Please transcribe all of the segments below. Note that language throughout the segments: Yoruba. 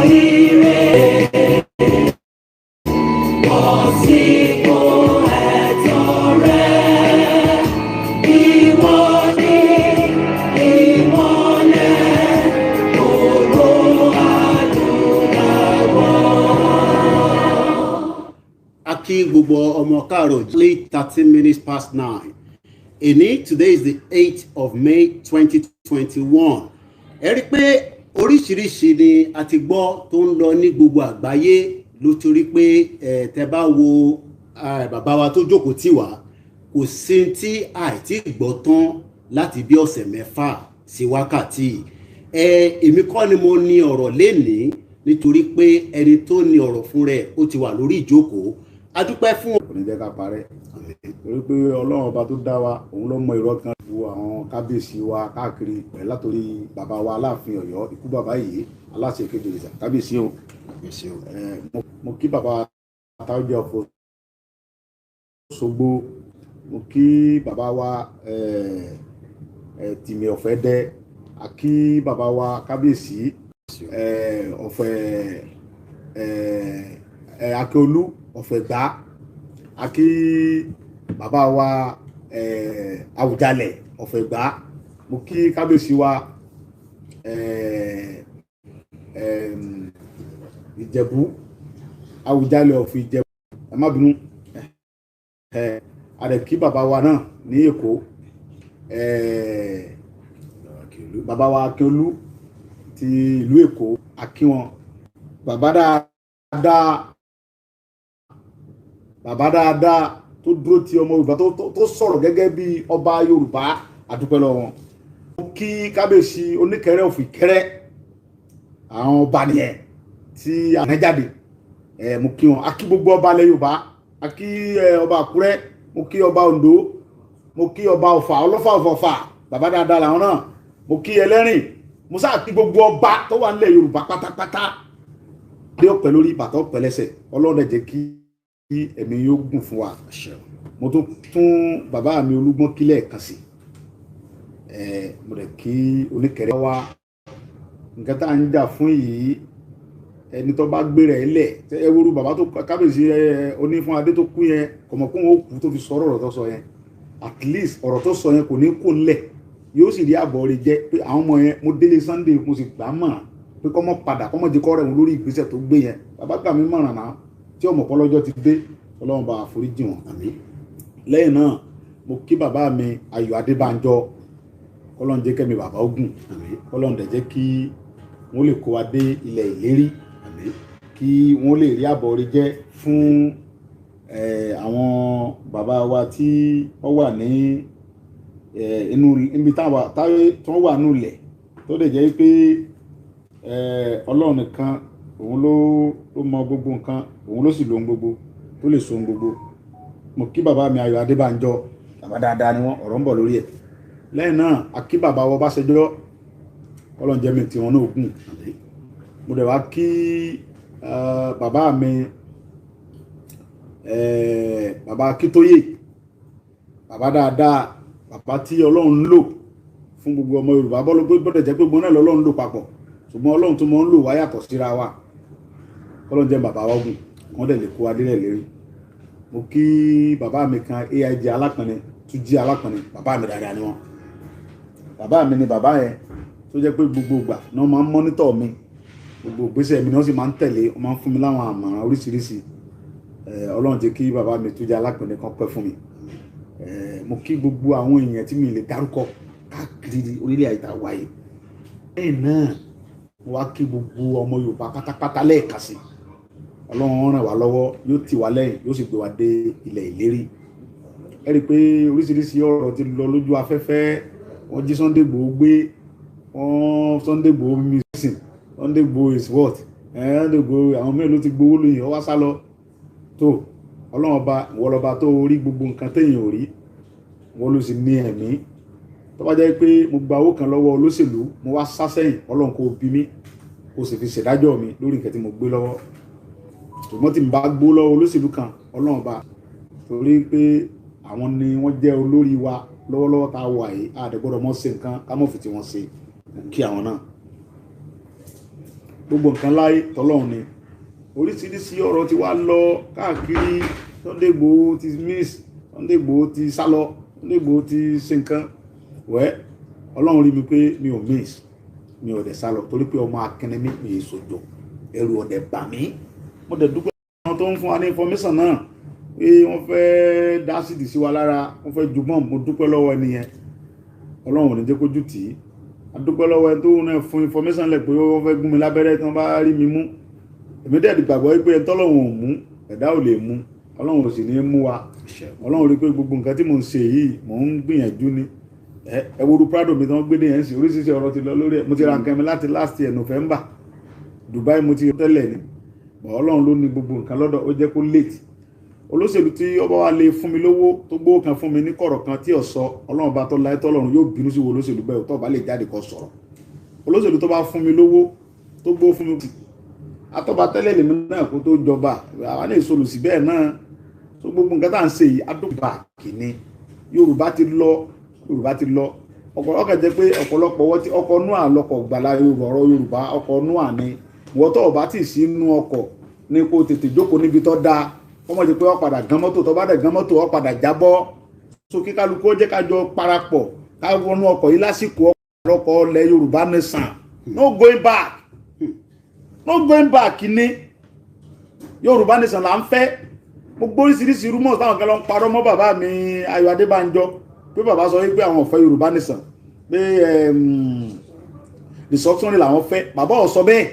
ire bọ́ sípò ẹ̀tọ́ rẹ. Ìwọ ni ìmọ́lẹ̀ ògo adúláwọ̀. A kí gbogbo ọmọ káàárọ̀ late 9:13. Today is the 8th of May 2021. Ẹ rí pé oríṣiríṣi ni a ti gbọ́ tó ń lọ ní gbogbo àgbáyé lótorí pé tẹ́ bá wo bàbá wa tó jókòó tì wá kò sí tí àìtí gbọ́ tán láti bí ọ̀sẹ̀ mẹ́fà sí wákàtí. Èmi kọ́ ni mo ní ọ̀rọ̀ lénìí nítorí pé ẹni tó ní ọ̀rọ̀ fún rẹ̀ ó ti wà lórí ìjókòó. A dúpẹ́ fún. Kò ní jẹ́ ká parẹ́ torí pé ọlọ́run ọba tó dá wa òun ló mọ irọ́ kan wo àwọn kábíyèsí wa káàkiri pẹ̀lú látòrí bàbá wa aláàfin Ọ̀yọ́ ikú bàbá yìí aláṣẹ kéde ìjà kábíyèsí o. Mo kí bàbá Táójẹ́ ọ̀fọ̀ Ṣògbó, mo kí bàbá wa Tìmì Ọ̀fẹ́ dẹ́, a kí bàbá wa kábíyèsí Ọ̀fẹ́ Akíolú Ọ̀fẹ́gbá, a kí bàbá wa Àwùjalẹ̀ Ọ̀fẹ́gbá, mo kí kábíyèsí wa Ìjẹ̀bú Àwùjalẹ̀ of Ìjẹ̀bú, ẹ má bínú, a dẹ̀ kí bàbá wa náà ní Èkó bàbá wa Akíolú ti ìlú Èkó, a kí wọn. Bàbá dáadáa tó dúró ti ọmọ Yorùbá tó sọ̀rọ̀ gẹ́gẹ́ bí ọba Yorùbá, àdúpẹ́ lọ́wọ́ wọn. Mo kí kábíyèsí Oníkẹrẹ of Ìkẹrẹ, àwọn ọba nìyẹn tí ànájáde, mo kí wọn. A kí gbogbo ọba ilẹ̀ Yorùbá, a kí ọba Àkúrẹ́, mo kí ọba Oǹdó, mo kí ọba Ọ̀fà Ọlọ́fà Ọ̀fà, bàbá dáadáa làwọn náà. Mo kí Ẹlẹ́rìn, mo sáà kí gbogbo ọba tó wà nílẹ̀ Yorùbá pátápátá. Adé ọ̀pẹ lórí bàtà ọ̀pẹ lẹ́sẹ̀, Ọlọ́run jẹ́ kí ẹ̀mí yóò gùn fún wa. Mo tún bàbá mi Olúgbọ́n kílẹ̀ kan sí, mo rẹ̀ kí Oníkẹrẹ wa. Nǹkan tá à ń jà fún yìí, ẹni tó bá gbé rẹ̀ lẹ̀, ẹ wúru bàbá tó kábíyèsí Onífún Adé tó kú yẹn, kọ̀mọ̀kún ó kú tó fi sọ̀rọ̀ ọ̀rọ̀ tó sọ yẹn. At least ọ̀rọ̀ tó sọ yẹn kò ní kó ńlẹ̀, yóò sì rí àbọ̀ rẹ̀ jẹ́ pé àwọn ọmọ yẹn, mo délé Sunday mo sì gbà mọ̀ pé kọ́mọ padà kọ́mọ jẹ́ kọ́ rẹ̀ wọn lórí ìgbésẹ̀ tó gbé yẹn. Bàbá gbà mí mọ̀ràn náà tí ọmọ pọ́lọ́jọ́ ti dé, Ọlọ́run bá àforíjì wọn. Àmín. Lẹ́yìn náà mo kí bàbá mi Ayọ̀ Adébánjọ, Ọlọ́run jẹ́ kẹ́mi bàbá ogun. Àmín. Ọlọ́run dẹ̀ jẹ́ kí wọ́n lè kó wa dé ilẹ̀ ìlérí. Àmín. Kí wọ́n lè rí àbọ̀ rẹ̀ jẹ́ fún àwọn bàbá wa tí wọ́n wà ní inú ibi tí wọ́n wà nínú ilẹ̀ tó dẹ̀ jẹ́ pé Ọlọ́run nìkan òun ló mọ gbogbo nǹkan, òun ló sì lóhun gbogbo, tó lè so ohun gbogbo. Mo kí bàbá mi Ayọ̀ Adébánjọ, bàbá dáadáa ni wọ́n, ọ̀rọ̀ ń bọ̀ lórí ẹ̀. Lẹ́yìn náà a kí bàbá wa Ọbásanjọ́, Ọlọ́run jẹ́ mi tí wọn náà gùn. Mo dẹ̀ wá kí bàbá mi bàbá Akíntóyè, bàbá dáadáa, bàbá tí Ọlọ́run ń lò fún gbogbo ọmọ Yorùbá. Bọ́dẹ̀ jẹ́ pé gbogbo náà lọ́lọ́run lò papọ̀, ṣùgbọ́n Ọlọ́run tó mọ́ ń lò wá yàtọ̀ síra wa. Ọlọ́run jẹ́ bàbá wa gùn, wọ́n dẹ̀ lè kó adélẹ̀ lérí. Mo kí bàbá mi kan AIG Alápẹ̀nẹ, Túnjí Alápẹ̀nẹ, bàbá mi dáadáa ni wọ́n. Bàbá mi ni bàbá yẹn tó jẹ́ pé gbogbo ìgbà náà máa ń mọ́nítọ̀ mi, gbogbo ìgbésẹ̀ mi náà sì máa ń tẹ̀lé, wọ́n máa ń fún mi láwọn àmọ̀ràn oríṣiríṣi. Ọlọ́run jẹ́ kí bàbá mi Túnjí Alápẹ̀nẹ kan pẹ́ fún mi. Mo kí gbogbo àwọn èèyàn tí mi lè dárúkọ káàkiri orílẹ̀ ayé wáyé. Lẹ́yìn náà mo wá kí gbogbo ọmọ Yorùbá pátápátá lẹ́ẹ̀kan sí. Ọlọ́run ràn wá lọ́wọ́, yóò tì wá lẹ́yìn, yóò sì gbé wa dé ilẹ̀ ìlérí. Ẹ rí i pé oríṣiríṣi ọ̀rọ̀ ti lọ lójú afẹ́fẹ́. Wọ́n jí Sunday Igboho gbé, Sunday Igboho missing, Sunday Igboho is what? Sunday Igboho àwọn mélòó ti gbowó lóyìn, ó wá sá lọ. Tó Ọlọ́run ọba, ìwọ lọba tó rí gbogbo nǹkan téèyàn ò rí, wọ́n ló sì ní ẹ̀mí. Tó bá jẹ́ pé mo gba owó kan lọ́wọ́ olóṣèlú, mo wá sá sẹ́yìn, Ọlọ́run kò bí mi, kò sì fi ṣèdájọ́ mi lórí nǹkan tí mo gbé lọ́wọ́. Ṣùgbọ́n tí mo bá gbó lọ́wọ́ olóṣèlú kan, Ọlọ́run ọba, torí pé àwọn ni wọ́n jẹ́ olórí wa lọ́wọ́lọ́wọ́ tá a wà yìí, a dẹ̀ gbọ́dọ̀ mọ́ ṣe nǹkan ká mọ̀ fi tí wọ́n ṣe kí àwọn náà. gbogbo nǹkan láyé tọ́lọ́run ni oríṣiríṣi ọ̀rọ̀ ti wá lọ káàkiri Sunday Igboho ti miss Sunday Igboho ti sálọ Sunday Igboho ti ṣe nǹkan wẹ́ ọlọ́run rí mi pé mi ò miss mi ò dẹ̀ sálọ torí pé ọmọ akínní mi mi ìṣòjò ẹrù ọ̀dẹ̀ bà mí mo dẹ̀ dúpẹ́ àwọn tó ń fún wa ní information náà pé wọ́n fẹ́ dá sídìí sí wa lára wọ́n fẹ́ ju bọ́ọ̀mù mo dúpẹ́ lọ́wọ́ ẹni yẹn ọlọ́run ò ní jẹ́ kójú tì í adúpẹ́ lọ́wọ́ ẹni tó ń fún information lẹ̀ pé wọ́n fẹ́ gún mi lábẹ́rẹ́ tí wọ́n bá rí mi mú èmi dẹ̀ gbàgbọ́ pé tọ́lọ́run ò mú ẹ̀dá ò lè mú ọlọ́run ò sì ní mú wa ọlọ́run rí pé gbogbo nǹkan tí mò ń ṣe yìí mò ń gbìyànjú ni ẹ wo Prado mi tí wọ́n gbé dé yẹn sí oríṣiríṣi ọ̀rọ̀ ti lọ lórí ẹ̀ mo ti ra nǹkan mi láti last year November Dubai mo ti tẹ́lẹ̀ ni ọlọ́run ló ní gbogbo nǹkan lọ́dọ̀ ó jẹ́ kó late olóṣèlú tí ọba wa lè fún mi lówó tó gbówó kan fún mi ní kọ̀rọ̀ kan tí ò sọ ọlọ́run bá tọ́ láyé tọ́lọ́run yóò bínú sí wo olóṣèlú bẹ́ẹ̀ tó bá lè jáde kó sọ̀rọ̀ olóṣèlú tó bá fún mi lówó tó gbówó fún mi atọ́ba tẹ́lẹ̀ lèmi náà kó tó jọba àwọn lè sọ̀rọ̀ sí bẹ́ẹ̀ náà tó gbogbo nǹkan tá à ń ṣe yìí adúgbà kìíní Yorùbá ti lọ ọkọ̀ jẹ́ pé ọ̀pọ̀lọpọ̀ wọ́n ti ọkọ̀ nú àlọ́kọ̀ gbàlá ọ̀rọ̀ Yorùbá ọkọ̀ nú àní wọ́n tó ọba tí ì sí inú ọkọ̀ ní kó tètè jókòó níbi tó dáa ọmọ ti pé ó padà gán mọ́tò tó bá dẹ̀ gán mọ́tò ó padà jábọ́ so kí kálukú ó jẹ́ ká jọ parapọ̀ ká wọnú ọkọ̀ yìí lásìkò ọkọ̀ ilẹ̀ Yorùbá nation no going back ní Yorùbá nation là ń fẹ́ mo gbóríṣiríṣi rumors táwọn kan lọ ń parọ́ mọ́ bàbá mi Ayọ̀ Adébánjọ pé bàbá sọ wípé àwọn ò fẹ́ Yorùbá nation pé restructuring làwọn fẹ́ bàbá ò sọ bẹ́ẹ̀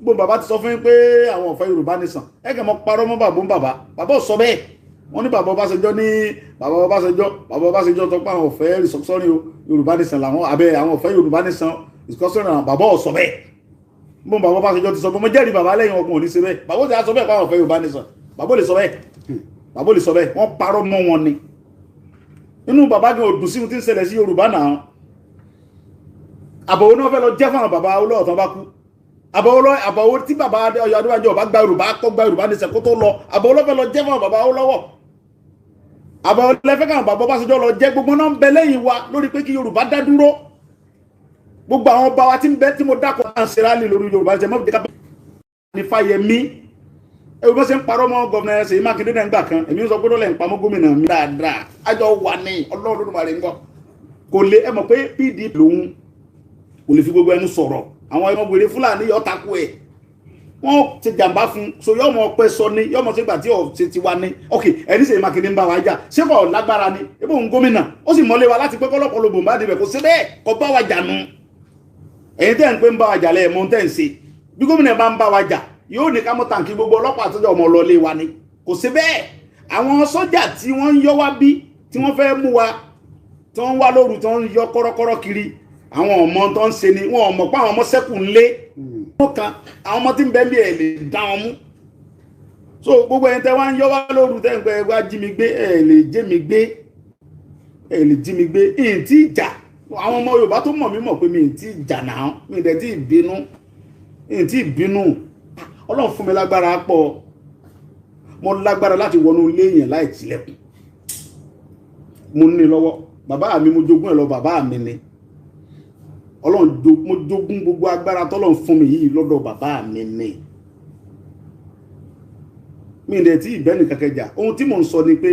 gbogbo bàbá ti sọ fún yín pé àwọn ò fẹ́ Yorùbá nation ẹ̀kẹ́ mọ́ parọ́ mọ́ bàbá ò sọ bẹ́ẹ̀ wọ́n ní bàbá Ọbásanjọ́ tó pé àwọn ò fẹ́ restructuring Yorùbá nation làwọn abẹ́ àwọn ò fẹ́ Yorùbá nation restructuring làwọn bàbá ò sọ bẹ́ẹ̀ gbogbo bàbá Ọbásanjọ́ ti sọ pé mo jẹ́rìí bàbá lẹ́yìn ọkùnrin ò ní ṣe bẹ́ẹ̀ bàbá ò ti sọ bẹ́ẹ̀ pé àwọn ò fẹ́ Yorùbá nation bàbá ò lè sọ bẹ́ẹ̀ wọ́n parọ́ mọ́ wọn ni inú bàbá gan òdùn sí ti ń ṣẹlẹ̀ sí Yorùbá náà àbọ̀wò náà fẹ́ lọ jẹ́ fún àwọn bàbá olóòtú tán bá kú àbọ̀wò tí bàbá Ọ̀yọ́ Adébánjọ ọba gba Yorùbá kọ́ gba Yorùbá ní sẹ́kó tó lọ àbọ̀wò ló fẹ́ lọ jẹ́ fún àwọn bàbá olówó àbọ̀wò lẹ́fẹ́ káwọn bàbá Ọbásanjọ́ lọ jẹ́ gbogbo náà ń bẹ lẹ́yìn wa lórí pé kí Yorùbá dá dúró gbogbo àwọn ọba wa tí ń bẹ tí mo dákọ̀ náà ṣe rálì lórí Yorùbá ṣe mọ́ ní Fáyẹmí ẹ̀rù bó ṣe ń parọ́ mọ́ gọ́ọ̀nà Ṣèyí Mákindé náà gbà kan èmi ń sọ pé lọ́lẹ̀ ń pamọ́ gómìnà mi dáadáa àjọ wà ní Ọlọ́run máa rẹ̀ ń gbọ́ kò lè ẹ mọ̀ pé PDP lòun kò lè fi gbogbo ẹnu sọ̀rọ̀ àwọn ọmọ gbèrè Fúlàní yọ takú ẹ̀ wọ́n ti jàǹbá fún so yọ ọmọ ọpẹ sọ ni yọ ọmọ tí gbà tí ọ̀ ṣe ti wá ní ok ẹni Ṣèyí Mákindé ń bá wa jà ṣé kò lágbára ni ebó ń gómìnà ó sì mọ́lé wa láti pé kọ́lọ́pọ̀ ló bòǹbá dibẹ̀ kò sí bẹ́ẹ̀ kò bá wa jà nù ẹ̀yin tẹ́ ń pé ń bá wa jà lẹ́ẹ̀ mọ́ tẹ́ ń ṣe bí gómìnà bá ń bá wa jà yóò ní ká mọ́ tàǹkì gbogbo ọlọ́pàá àtọ́jọ́ ọmọ ọlọ́lé wa ni kò sí bẹ́ẹ̀ àwọn sọ́jà tí wọ́n ń yọ wá bí tí wọ́n fẹ́ mú wa tí wọ́n ń wá lóru tí wọ́n ń yọ kọ́rọ́kọ́rọ́ kiri àwọn ọmọ tó ń ṣe ni wọ́n mọ̀ pé àwọn ọmọ sẹ́kù ń lé kan àwọn ọmọ tí ń bẹ́ẹ̀ bí ẹ̀ lè dá wọn mú so gbogbo ẹni tẹ́ wá ń yọ wá lóru tẹ́ ń pẹ́ wá jí mi gbé ẹ̀ lè jẹ́ mi gbé ẹ̀ lè jí mi gbé ìyìn tí ìjà àwọn ọmọ Yorùbá tó mọ̀ mí mọ̀ pé mi ì tí ìjà náà mi ì dẹ̀ tí ìbínú ìyìn tí ìbínú Ọlọ́run fún mi lágbára pọ̀ mo lágbára láti wọnú ilé yẹn láì tilẹ̀kùn mo ní lọ́wọ́ bàbá mi mo jogún ẹ̀ lọ bàbá mi ni Ọlọ́run mo jogún gbogbo agbára tọ́lọ́run fún mi yìí lọ́dọ̀ bàbá mi ni mi dẹ̀ tí ìbẹ́ni kẹkẹjà ohun tí mò ń sọ ni pé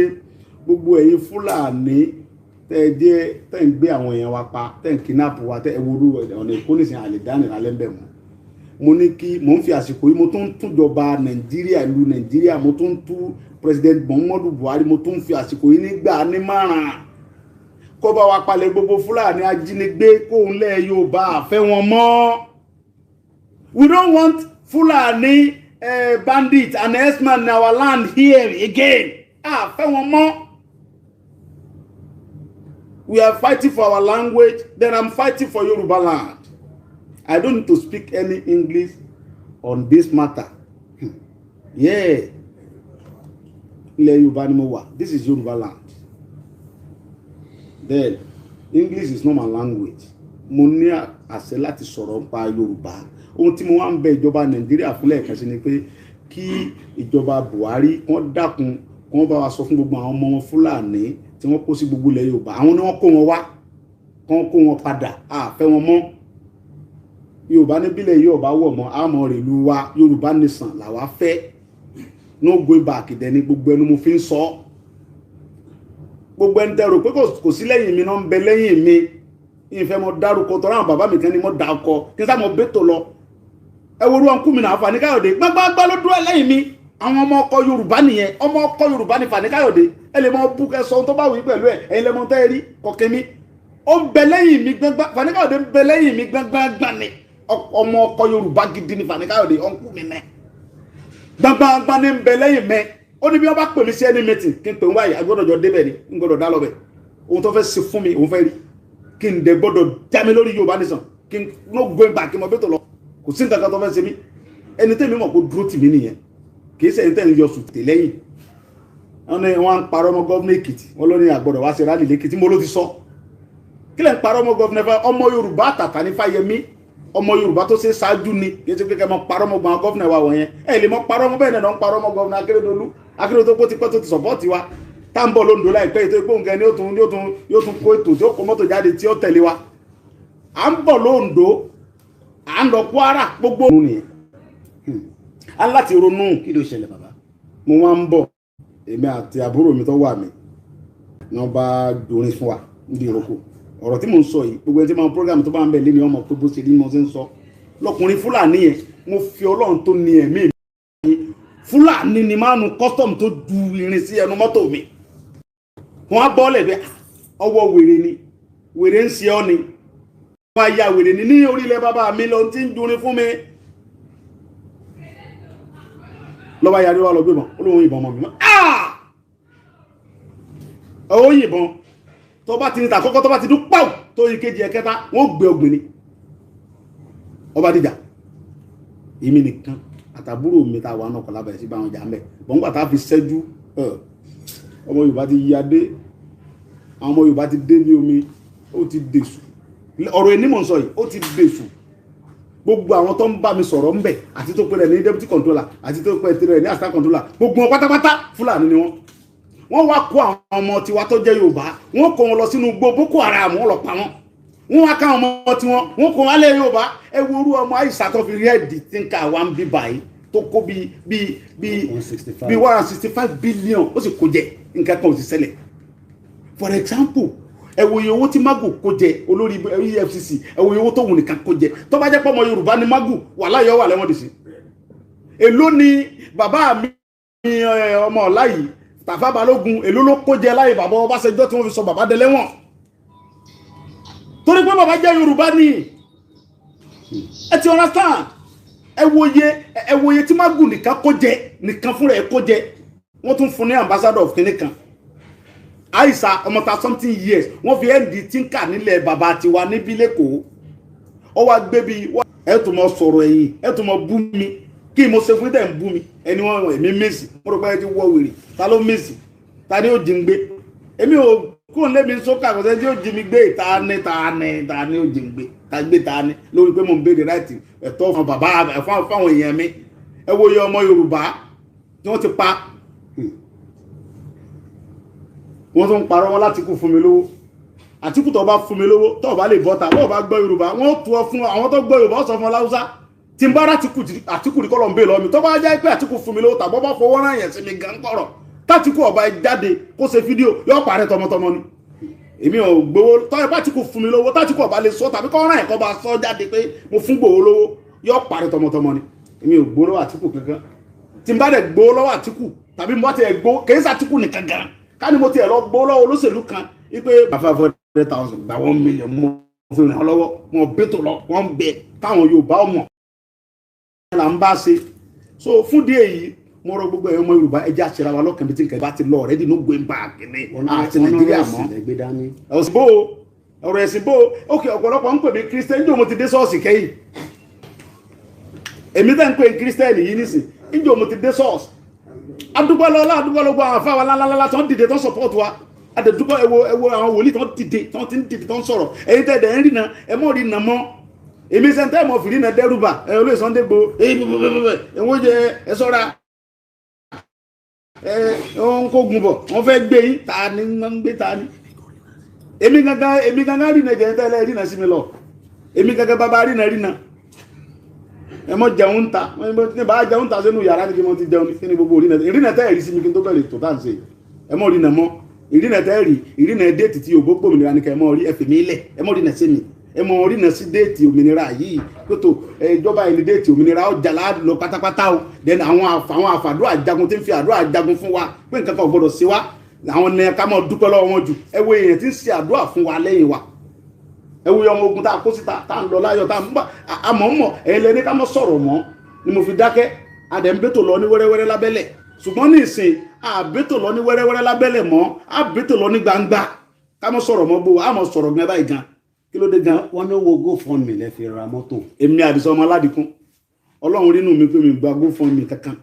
gbogbo ẹ̀yin Fúlàní tẹ́ ń gbé àwọn èèyàn wa pa tẹ́ ń kidnap wa tẹ́ ẹwúrú ọ̀nà ìkónísìn àlèdánì lálẹ́ bẹ̀ mọ́ mo ní kí mo ń fi àsìkò yìí mo tún ń túnjọba Nàìjíríà ìlú Nàìjíríà mo tún ń tú President Muhammadu Buhari mo tún ń fi àsìkò yìí nígbà ní márùn kó bá wa palẹ̀ gbogbo Fúlàní ajínigbé kóun lẹ̀ Yorùbá àfẹ́ wọn mọ́ we don't want Fúlàní bandits and herdsmen in our land here again àfẹ́ wọn mọ́. We are fighting for our language, then I'm fighting for Yoruba land. I don't need to speak any English on this matter. Yeah. Ilẹ̀ Yorùbá ni mo wà. This is Yoruba land. Then, English is not my language. Mo ní àṣẹ láti sọ̀rọ̀ nípa Yorùbá. Ohun tí mo wá ń bẹ ìjọba Nàìjíríà fún lẹ́ẹ̀kan sí ni pé kí ìjọba Buhari kán dákun kán bá wa sọ fún gbogbo àwọn ọmọ Fúlàní tí wọ́n kó sí gbogbo ilẹ̀ Yorùbá àwọn ni wọ́n kó wọn wá kán kó wọn padà àfẹ́ wọn mọ́ Yorùbá ní bílẹ̀ Yorùbá wọ̀ mọ́ àmọ́ rẹ̀ lu wa Yorùbá nation làwa fẹ́ no going back dẹni gbogbo ẹnu mo fi ń sọ gbogbo ẹni tẹ́rò pé kò sí lẹ́yìn mi náà ń bẹ lẹ́yìn mi ìfẹ́ mọ dárúkọ tọ́ra àwọn bàbá mi kan ni mo dá ọkọ kí n sá mọ bẹ́tò lọ ẹ wo orúkọ mi náà Fani Káyọ̀dé gbágbágbá ló dúró lẹ́yìn mi àwọn ọmọ ọkọ Yorùbá nìyẹn ọmọ ọkọ Yorùbá ni Fani Káyọ̀dé ẹ lè mọ bú kẹ sọ ohun tó bá wù í pẹ̀lú ẹ ẹ̀yin lè mọ tẹ́ ẹ rí kọ̀kẹ́ mi ó ń bẹ lẹ́yìn mi gbágbá Fani Káyọ̀dé ń bẹ lẹ́yìn mi gbágbágbá ni ọmọ ọkọ Yorùbá gidi ni Fani Káyọ̀dé ọ̀nkú mi mẹ́ gbágbágbá ni ń bẹ lẹ́yìn mẹ́ ó ní bí wọ́n bá pè mí sí ẹni mẹ́tì kí n pè ń wáyé agbọ́dọ̀ jọ débẹ̀ ni ń gbọ́dọ̀ dá lọ bẹ̀ ohun tó fẹ́ ṣe fún mi òun fẹ́ rí kí n dẹ̀ gbọ́dọ̀ já mi lórí Yorùbá nation kí n no going back kí n mọ bẹ́tò lọ kò sí nǹkan kan tó fẹ́ ṣe mí ẹni tẹ́mi mọ̀ kó dúró tì mí nìyẹn kì í ṣe ẹni tẹ́ni yọ sùtè lẹ́yìn wọ́n ní wọ́n ń parọ́ ọmọ gọ́vnà Èkìtì wọ́n ló ní àgbọ̀dọ̀ wá sí rálì lẹ́kìtì mo ló ti sọ kí lẹ́ ń parọ́ ọmọ gọ́vnà ọmọ Yorùbá àtàtà ní Fáyẹmí ọmọ Yorùbá tó ṣe ṣáájú ni kì í ṣe pé kẹ́ mọ parọ́ ọmọ gbọ́n gọ́vnà wa wọ̀nyẹn ẹ lè mọ parọ́ ọmọ bẹ́ẹ̀ náà ń parọ́ ọmọ gọ́vnà Akérédolú tó ti pẹ́ tó ti sọ̀pọ́ọ̀tì wa tá ń bọ̀ lóńdó láìpẹ́ ètò ìpò nǹkan ni yóò tún kó ètò tí ó kó mọ́tò jáde tí ó tẹ̀lé wa à ń bọ̀ lóńdó à ń lọ Kwara gbogbo nìyẹn a láti ronú kí ló ṣẹlẹ̀ bàbá. mo wá ń bọ̀ èmi àti àbúrò mi tó wà mí náà bá dorin fún wa níbi ìrókò ọ̀rọ̀ tí mo ń sọ yìí gbogbo ẹni tí mo program tó bá ń bẹ̀ lé ní ọmọ pé bó ṣe rí mo ṣe ń sọ lọkùnrin Fúlàní yẹn mo fi Ọlọ́run tó ní ẹ̀mí mi Fúlàní ni máa nu custom tó du irin sí ẹnu mọ́tò mi wọ́n á bọ́ọ̀lẹ̀ bẹ́ẹ̀ ọwọ́ wèrè ni wèrè ń ṣe ọ́ ni wọ́n á ya wèrè ni ní orílẹ̀ bàbá mi lọ tí ń durin fún mi lọ́wọ́ yarí wa lọ gbé mọ́ olóhùn ìbọn mọ́ mi mọ́ ọwọ́ yìnbọn tó bá ti ní tàkọ́kọ́ tó bá ti dún pàù tó yí kejì ẹ̀kẹta wọ́n gbé ọgbìn ni ọba dìjà èmi nìkan àtàbúrò mi ta wà náà kọ̀ lábẹ̀rẹ̀ sí bá wọn jà mẹ́ bọ́ngbà tá fi ṣẹ́jú ọmọ Yorùbá ti yí adé àwọn ọmọ Yorùbá ti dé ní omi ó ti dèṣù ọ̀rọ̀ ẹni mọ̀ ń sọ yìí ó ti dèṣù gbogbo àwọn tó ń bá mi sọ̀rọ̀ ń bẹ̀ àti tó pẹ̀lẹ̀ ní deputy controller àti tó pẹ̀lẹ̀ ní assistant controller gbogbo wọn pátápátá Fúlàní ni wọ́n wá kó àwọn ọmọ tiwa tó jẹ́ Yorùbá wọ́n kó wọn lọ sínú igbó Boko Haram wọ́n lọ pa wọ́n wá ká àwọn ọmọ tiwọn wọ́n kó wọn lé Yorùbá ẹ wo orú ọmọ Àìsà tó fi rí ẹ̀dì tí ń ka wa ń bí báyìí tó kó bí 165 billion ó sì kó jẹ nǹkan kan ò sì ṣẹlẹ̀ for example ẹ wo iye owó tí Magu kó jẹ olórí EFCC ẹ wo iye owó tó wù nìkan kó jẹ tó bá jẹ́ pé ọmọ Yorùbá ni Magu wàhálà yọ wà lẹ́wọ̀n dì sí èló ni bàbá mi ọmọ ọ̀la yìí Tafa Balógun èló ló kó jẹ láyé bàbá Ọbásanjọ́ tí wọ́n fi sọ bàbá dẹlẹ́wọ̀n torí pé bàbá jẹ́ Yorùbá ni ẹ ti understand ẹ wo iye tí Magu nìkan kó jẹ nìkan fúnra ẹ kó jẹ wọ́n tún fún ní ambassador of kìnìkan Àìsà ọmọ ta something years wọ́n fi ẹ̀ǹdì tínkà nílẹ̀ bàbá tiwa níbí lẹ́kọ̀ọ́ ọ wá gbé bí ẹ tún mọ sọ̀rọ̀ ẹ̀yìn ẹ tún mọ bú mi kí mo ṣe fún tẹ̀ ń bú mi ẹni wọ́n èmi mèsì mo rò pé ẹ ti wọ wèrè ta ló mèsì ta ni ó jí ń gbé èmi ò kúrò lémi sókà kò sẹ́ tí ó jí mi gbé ta ni ó jí ń gbé ta gbé ta ni lórí pé mo ń béèrè láti ẹ̀tọ́ fún bàbá fáwọn èèyàn mi ẹ wo iye ọmọ Yorùbá tí wọ́n ti pa wọ́n tún parọ́ wọn láti kú fún mi lówó Àtíkù tó bá fún mi lówó tó bá lè bọ́ta wọ́n bá gbọ́ Yorùbá wọ́n tú ọ fún àwọn tó gbọ́ Yorùbá sọ fún ọláwúsá tí ń bá Àtíkù rí kọ́lọ̀ ń bè lọ mi tó bá jẹ́ pé Àtíkù fún mi lówó tàbọ́ bá fọwọ́ rán yẹn sí mi gan kọ̀rọ̀ tÁtíkù ọba jáde kó ṣe fídíò yóò parẹ́ tọmọtọmọ ni èmi ò gbowó tọ́yẹ bá Àtíkù fún mi lówó tÁtíkù ọba lè sọ tàbí kọ́ rán ẹ̀kọ́ bá sọ jáde pé mo fún gbowó lówó yóò parẹ́ tọmọtọmọ ni èmi ò gbowó lọ́wọ́ Àtíkù kankan tí ń bá dẹ̀ gbowó lọ́wọ́ Àtíkù tàbí mo bá ti ẹ̀ gbowó kèé sàtíkù nìkan gan ká ní mo ti ẹ̀ lọ gbowó lọ́wọ́ olóṣèlú kan wípé 500,000 gba 1 million mo fi ràn lọ́wọ́ wọn bẹ́tò lọ wọ́n bẹ táwọn Yorùbá ọmọ là ń bá ṣe so fún díẹ̀ yìí mo rọ gbogbo ẹ̀yọ́ ọmọ Yorùbá ẹja àṣẹra wa lọ́kàn bí tí nǹkan bá ti lọ ọ̀rẹ́dì ló gbé bá kìíní àti Nàìjíríà mọ́ ẹ̀sìn bó ọ̀rọ̀ ẹ̀sìn bó ókè ọ̀pọ̀lọpọ̀ ń pè mí kírísítẹ́nì níjọ́ mo ti dé ṣọ́ọ̀ṣì kẹ́yìn èmi tẹ́ ń pè kírísítẹ́nì yìí nísìn níjọ́ mo ti dé ṣọ́ọ̀ṣì adúgbọ́lọ́lá adúgbọ́lọ́gbọ́ àwọn afáwa lálálálá tó ń dìde tó ń support wa adẹ̀dúgbọ́ ẹwọ àwọn wòlíì tó ń dìde tó ń dìde tó ń sọ̀rọ̀ ẹ̀yin tẹ́ ẹ̀dẹ̀ ń rìnà ẹ mọ̀ rìnà mọ́ èmi sẹ́ńtẹ́ mọ̀ fìrìnà dẹ́rùbà ẹ̀ olóyè Sunday Igboho ẹ̀wọ́n jẹ ẹ sọ́ra wọ́n kó gun bọ̀ wọ́n fẹ́ gbé yín ta ni wọ́n ń gbé ta ni èmi gangan rìnà jẹ́ tẹ́lẹ̀ rìnà sí mi lọ èmi gangan bàbá rìnà ẹ mọ jẹun ta ní bá jẹun ta sínú yàrá ní kí mo ti jẹun ní kí ni gbogbo ìrìnà tẹ́ ẹ̀rí sí mi kí n tó bẹ̀rẹ̀ tó tà ń ṣe ẹ mọ ìrìnà mọ ìrìnà tẹ́ ẹ̀rí ìrìnà déètì tí yóò gbogbo òmìnira ní ká ẹ mọ rí ẹfẹ̀ mi lẹ̀ ẹ mọ ìrìnà sí mi ẹ mọ ìrìnà sí déètì òmìnira yìí pẹ̀tọ̀ ìjọba ìlú déètì òmìnira ọjà lọ pátápátá o then àwọn àfàdúrà jagun tí ń fi àdúrà jagun fún wa pé nǹkan kan ò gbọdọ̀ sí wa àwọn ní ká mọ dúpẹ́ lọ́wọ́ wọn jù ẹ wo èèyàn tí ń ṣe àdúrà fún wa lẹ́yìn wa ẹ wo ọmọ ogun tá a kó síta tá a ń lọ láyọ̀ tá a ń bá àmọ́ ẹ̀yin lẹ́ni ká mọ́ sọ̀rọ̀ mọ́ ni mo fi dákẹ́ adẹ̀mbẹ́tò lọ ní wẹ́rẹ́wẹ́rẹ́ lábẹ́lẹ̀ ṣùgbọ́n ní ìsìn àbẹ́tò lọ ní wẹ́rẹ́wẹ́rẹ́ lábẹ́lẹ̀ mọ́ àbẹ́tò lọ ní gbangba ká mọ́ sọ̀rọ̀ mọ́ gbó àmọ́ sọ̀rọ̀ gan báyìí gan kí ló dé gan. wọ́n ní owó GoFundMe lẹ fi ra mọ́tò. èmi Àdìsá ọmọ Aládìkún Ọlọ́run rínú mi pé mi gba GoFundMe kankan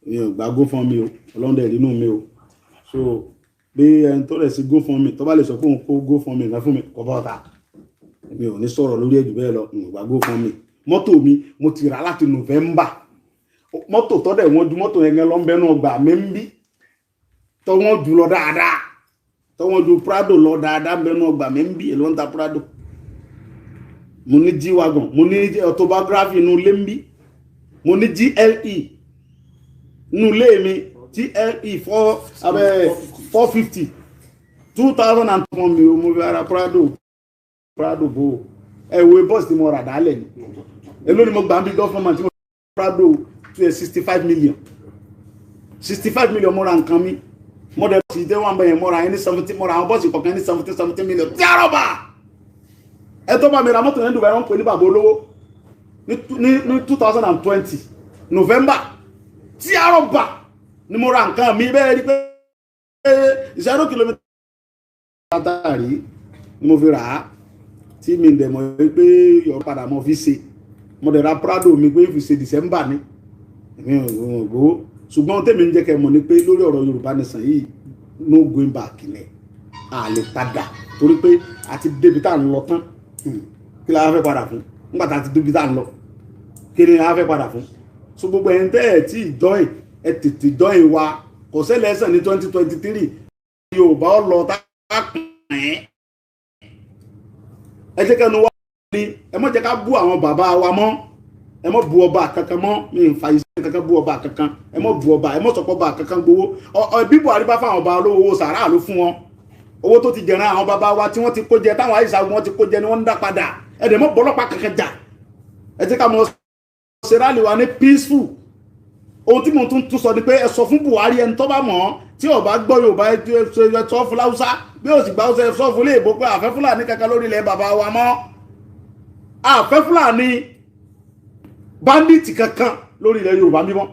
mi ò gba GoFundMe o Ọlọ́run dẹ̀ rínú mi o so bí ẹni tó rẹ̀ sí GoFundMe tó bá lè sọ pé òun kó GoFundMe kan fún mi kọ́ bá ọ̀tá mi ò ní sọ̀rọ̀ lórí ẹ̀jù bẹ́ẹ̀ lọ ìgbà GoFundMe mọ́tò mi mo ti rà láti November mọ́tò tọ́dẹ̀ wọ́n ju mọ́tò yẹn gan lọ́nbẹ́nu ọgbà mi ń bí tọ́ wọ́n jù lọ dáadáa tọ́ wọ́n ju Prado lọ dáadáa bẹ́nu ọgbà mi ń bí èlò ń ta Prado mo ní G-Wagon mo ní autobiography inú ilé ń bí mo ní GLE inú ilé mi GLE 450 2001 mi ò mo fi ara Prado bò ẹ̀wọ̀ bọ́ọ̀sì tí mo rà dálẹ̀ ni èló ni mo gbà ń bí gọ́fọ́mà tí mo Prado 65 million 65 million mo ra nǹkan mi mo dẹ̀ bọ́ọ̀sì tẹ́ wọ́n bẹ̀yẹn mo ra ẹni 70 mo ra àwọn bọ́ọ̀sì kọ̀ọ̀kan ní 70 million tí a rọ̀bà ẹ tó bá mi ra mọ́tò yẹn dùbà ẹ̀rọ ń pè ní bàbá olówó ní 2020 November tí a rọ̀bà ni mo ra nǹkan mi bẹ́ẹ̀ rí pé 0 km látàrí ni mo fi rà á tí mi dẹ̀ mọ̀ pé yọ̀ padà mọ̀ fi ṣe mo dẹ̀ ra Prado mi pé fi ṣe December ni gbogbo ṣùgbọ́n tèmi ń jẹ́ kẹ́ mọ̀ ni pé lórí ọ̀rọ̀ Yorùbá Nation yìí no going back ni a lè padà torí pé a ti débi tá à ń lọ tán kí la fẹ́ padà fún nígbà tá a ti débi tá à ń lọ kí ni a fẹ́ padà fún so gbogbo ẹni tẹ́ ẹ̀ tí ìjọyìn ẹ tètè jọyìn wa kò ṣẹlẹ̀ ẹsẹ̀ ní 2023 Yorùbá ó lọ tá a pín ẹ jẹ́ kẹ́nu wá ní ẹ má jẹ́ ká bú àwọn bàbá wa mọ́ ẹ má bú ọba kankan mọ́ mi ń fa iṣẹ́ kankan bú ọba kankan ẹ má bú ọba ẹ má sọpọ̀ ọba kankan gbowó bí Buhari bá fáwọn ọba olówó owó sàrà ló fún wọn owó tó ti jẹran àwọn bàbá wa tí wọ́n ti kó jẹ táwọn àìsàn wọn ti kó jẹ ni wọ́n ń dá padà ẹ dẹ̀ mọ́ bọ́lọ́pàá kankan jà ẹ jẹ́ ká mọ ṣe rálì wa ní peaceful ohun tí mo tún sọ ni pé ẹ sọ fún Buhari ẹni tó bá mọ̀ tí ó bá gbọ́ Yorùbá ẹ sọ fún Láúsá bí ó sì gbà ó sọ fún ilé ìbò pé àfẹ́ Fúlàní kankan lórí ilẹ̀ bàbá wa mọ́ àfẹ́ Fúlàní bandits kankan lórí ilẹ̀ Yorùbá mímọ́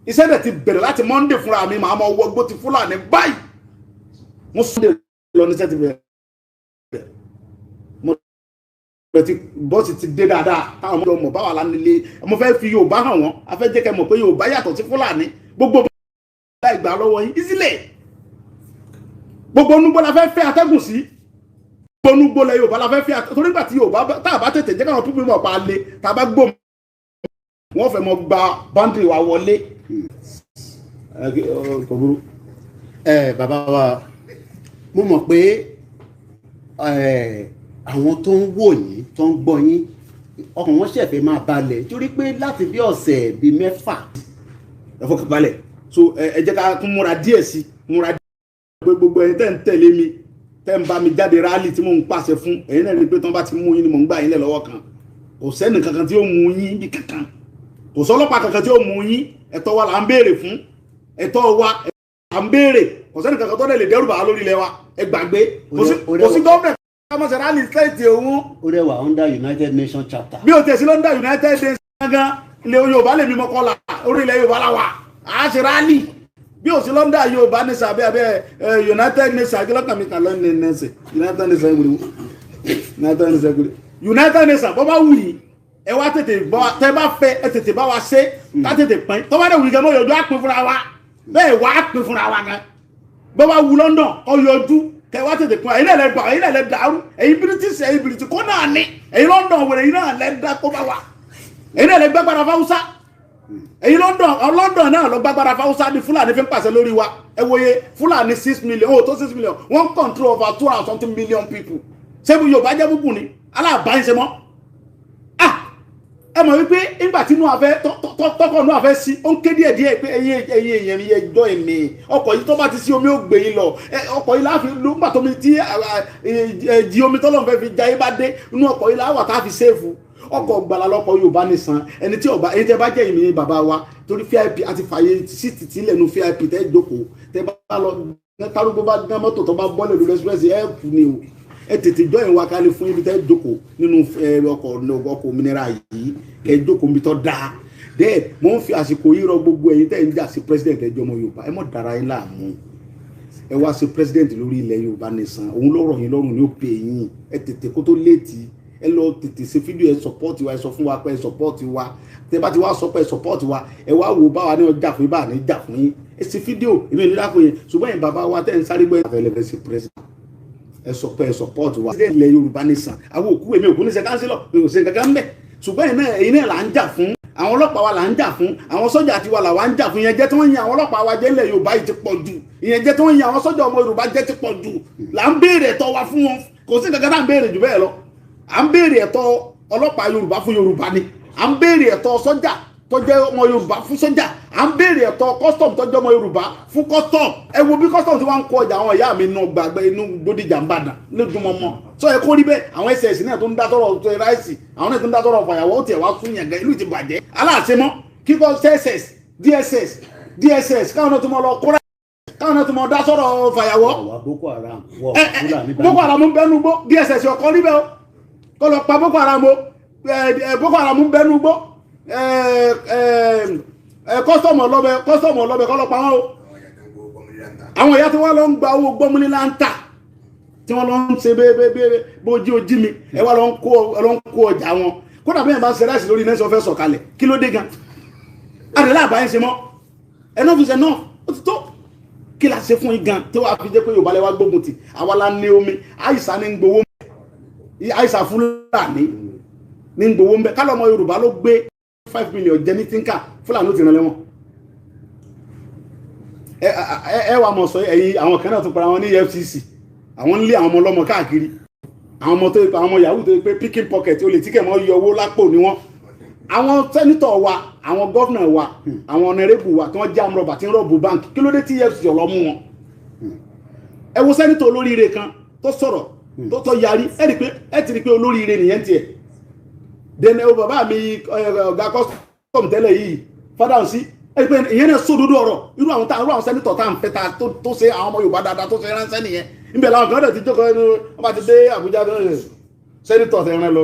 iṣẹ́ dẹ̀ ti bẹ̀rẹ̀ láti Monday fúnra mi màá mọ wọgbó ti Fúlàní báyìí mo Sunday lọ ní sẹ́ẹ̀ ti bẹ̀rẹ̀ mo bẹ̀rẹ̀ ti bọ́ọ̀sì ti dé dáadáa táwọn ọmọdé ọmọ báwa lánilé mo fẹ́ fi Yorùbá hàn wọ́n a fẹ́ jẹ́ kẹ́ mọ̀ pé Yorùbá yàtọ̀ sí Fúlàní gbogbo ọmọdé ìgbà lọ́wọ́ yín ìsílẹ̀ gbogbo onúgbó la fẹ́ fẹ́ atẹ́gùn sí gbogbo onúgbó la Yorùbá la fẹ́ fẹ́ atẹ́gùn torí gbà tí Yorùbá tá a bá tètè jẹ́ káwọn pípín mọ̀ pa lé tá a bá gbó wọ́n fẹ́ mọ gba báńdìrì wa wọlé. Bàbá wa mo mọ̀ pé àwọn tó ń wò yín tó ń gbọ́ yín ọkàn wọn ṣẹ̀fẹ̀ máa balẹ̀ torí pé láti bí ọ̀sẹ̀ bíi mẹ́fà ẹ fọkàn balẹ̀ so ẹ jẹ́ ká tún múra díẹ̀ sí múra díẹ̀ gbogbo ẹ̀yin tẹ́ ń tẹ̀lé mi tẹ́ ń bá mi jáde rálì tí mò ń pàṣẹ fún ẹ̀yin náà rí pé tán bá ti mú yín ni mò ń gbà yín lẹ̀ lọ́wọ́ kan kò sẹ́ni kankan tí ó mú yín bí kankan kò sọ́lọ́pàá kankan tí ó mú yín ẹ̀tọ́ wa là ń béèrè fún ẹ̀tọ́ wa là ń béèrè kò sẹ́ni kankan tó dẹ̀ lè dẹ́rù bàá lórí ilẹ̀ wa ẹ gbàgbé kò sí gọ́ọ̀mẹ̀ kámọ́sẹ̀ rálì sẹ́ẹ̀tì òun. ó rẹwà under United Nations chapter. bí o tẹ̀sí lọ́ndà United Nations gangan ilẹ̀ Yorùbá lè mímọ́ kọ́ la orí ilẹ̀ Yorùbá la wà á ṣe rálì bí o sí lọ́ndà Yorùbá ní sàbẹ́ abẹ́ United Nations akílọ́kàn mi kà lọ́ndà nẹ́sẹ̀ United Nations United Nations bọ́ bá wù yìí ẹ wá tètè bọ́ tẹ́ bá fẹ́ ẹ tètè bá wa ṣe ká tètè pín tọ́ bá dẹ̀ wù yìí gan mọ́ yọjú á pín fúnra wa bẹ́ẹ̀ wá á pín fúnra wa gan bọ́ bá wù London ọ yọjú kẹ wá tètè pín ẹ̀yin náà lẹ gbà ẹ̀yin náà lẹ dàrú ẹ̀yin British ẹ̀yin British kó náà ní ẹ̀yin London wẹ̀rẹ̀ ẹ̀yin náà lẹ dá kó bá wa ẹ̀yin náà lẹ gbàgbára fáwùsá ẹ̀yin London náà lọ gbàgbára fáwùsá ní Fúlàní fi ń pàṣẹ lórí wa ẹ wòye Fúlàní 6 million ó tó 6 million wọ́n control over 200 something million people ṣé bu Yorùbá jẹ́ búkú ni aláàbáyé ṣe mọ́ ẹ mọ̀ wípé nígbà tí inú afẹ́ tọkọ̀ inú afẹ́ sí ó ń ké díẹ̀ díẹ̀ pé ẹ̀yin èèyàn yẹn jọ èmi ọkọ̀ yìí tó bá ti sí omi ó gbé yín lọ ọkọ̀ yìí láàfin ló ń pàtó mi tí di omi tọ́lọ́ fẹ́ fi jayé bá dé inú ọkọ̀ yìí láwà tá a fi séèfù ọkọ̀ gbala lọ́kọ̀ Yorùbá nìsan ẹni tí ọba ẹni tẹ́ bá jẹ́ ìmì bàbá wa torí VIP àti fàyè síìtì tí lẹ́nu VIP tẹ́ jókòó tẹ́ bá lọ kárúgbó bá gán mọ́tò tó bá bọ́lẹ̀ lórí express ẹ̀ kù ni o ẹ tètè jọ ìwà kalẹ̀ fún ibi tẹ́ jókòó nínú ọkọ̀ mineral yìí kẹ́ jókòó mi tọ́ da then mo ń fi àsìkò yìí rọ gbogbo ẹ̀yin tẹ́ ń jà sí president ẹjọ́ ọmọ Yorùbá ẹ mọ̀ dára yín láàmú ẹ wá sí president lórí ilẹ̀ Yorùbá nìsan òun ló rọ̀ yín lọ́rùn ní ó pè yín ẹ tètè kó tó léètì ẹ lọ tètè ṣe fídíò ẹ support wa ẹ sọ fún wa pé ẹ support wa tẹ bá ti wá sọ pé ẹ support wa ẹ wá wo báwa ní ọjà fún yín bá ní jà fún yín ẹ ṣe fídíò èmi ò ní dákun yẹn ṣùgbọ́n yẹn bàbá wa tẹ́ ń sáré gbọ́ ẹ ṣe president ẹ sọ pé ẹ support wa president ilẹ̀ Yorùbá nìsan àwọn òkú èmi òkú ní ṣe kánsílọ̀ mi ò ṣe kankan mbẹ̀ ṣùgbọ́n ẹ̀yin náà là ń jà fún àwọn ọlọ́pàá wa là ń jà fún àwọn sọ́jà tiwa là wà ń jà fún ìyẹn jẹ́ tí wọ́n yin àwọn ọlọ́pàá wa jẹ́ ilẹ̀ Yorùbá yìí ti pọ̀ jù ìyẹn jẹ́ tí wọ́n yin àwọn sọ́jà ọmọ Yorùbá jẹ́ ti pọ̀ jù là ń béèrè ẹ̀tọ́ wa fún wọn kò sí kankan tá à ń béèrè jù bẹ́ẹ̀ lọ à ń béèrè ẹ̀tọ́ ọlọ́pàá Yorùbá fún Yorùbá ni à ń béèrè ẹ̀tọ́ sọ́jà tó jẹ́ ọmọ Yorùbá fún sọ́jà à ń béèrè ẹ̀tọ́ custom tó jẹ́ ọmọ Yorùbá fún custom ẹ wo bí custom ti wá ń kó ọjà àwọn ìyá mi inú gbàgbé inú Bódìjà ń bàdàn lójúmọmọ sọ ẹ kó rí bẹ́ẹ̀ àwọn SS náà tó ń dá tọrọ tó ráìsì àwọn náà tó ń dá tọrọ fàyàwọ́ ó tiẹ̀ wá fún yàn gan ìlú ti bàjẹ́ aláàṣemọ́ kíkọ́ SS DSS káwọn náà tó mọ lọ kóra káwọn náà tó mọ dá sọ̀rọ̀ fàyàwọ́ Boko Haram Boko Haram ń bẹnu gbó DSS ọkọ níbẹ̀ o kọ́ lọ pa Boko Haram o Boko Haram ń bẹnu gbó kọ́sọ̀mù ọlọ́bẹ kọ́ lọ pa wọn o àwọn ìyá tí wọ́n lọ ń gba owó gbọ́múlé láńtà tí wọ́n lọ ń ṣe bójí ojí mi ẹ wá lọ ń kó ọjà wọn kódà bẹ́ẹ̀ bá ń ṣe ráìsì lórí nẹ́sọ̀ fẹ́ sọ̀kalẹ̀ kí ló dé gan adìrẹ́lá àbáyé ṣe mọ́ ẹnà fi ṣe náà ó ti tó kí la ṣe fún yín gan tí wàá fi jẹ́ pé Yorùbá lẹ́wà gbógun ti àwa la ní omi àìsàn ní gbowó mẹ́ àìsàn Fúlàní ní gbowó mẹ́ kálọ̀ ọmọ Yorùbá ló gbé 5 million jẹ ní tínkà Fúlàní ó ti rán lẹ́wọ̀n ẹ wà mọ̀ sọ ẹ̀yìn àwọn kan náà tó para wọn ní EFCC àwọn ń lé àwọn ọmọ ọlọ́mọ káàkiri àwọn ọmọ tó àwọn ọmọ yahoo tó pé picking pocket ó lè tíkẹ̀ mọ́ yọ owó lápò ní wọn àwọn sẹ́nitọ̀ wa àwọn gọ́fìnà wa àwọn ọ̀nẹ́rẹ́bù wa tí wọ́n jẹ́ amúrọ̀bà tí ń rọ̀bù báńkì kí ló dé tí EFCC ọ̀lọ́ mú wọn ẹ wo sẹ́nitọ̀ olóríire kan tó sọ̀rọ̀ tó yarí ẹ ti rí pé olóríire nìyẹn tiẹ̀ dẹ̀nẹ̀ o bàbá mi ọ̀gá kọ́sọ̀mù tẹ́lẹ̀ yìí fádà sí ẹgbẹ́ ìyẹn náà sódodo ọ̀rọ̀ irú àwọn sẹ́nitọ̀ tá à ń fẹ́ ta tó ṣe àwọn ọmọ Yorùbá dáadáa tó ṣe ránṣẹ́ nìyẹn níbẹ̀ làwọn kan náà ti jókòó ẹnu wọ́n bá ti dé Àbújá sẹ́nitọ̀ tẹ̀ rán lọ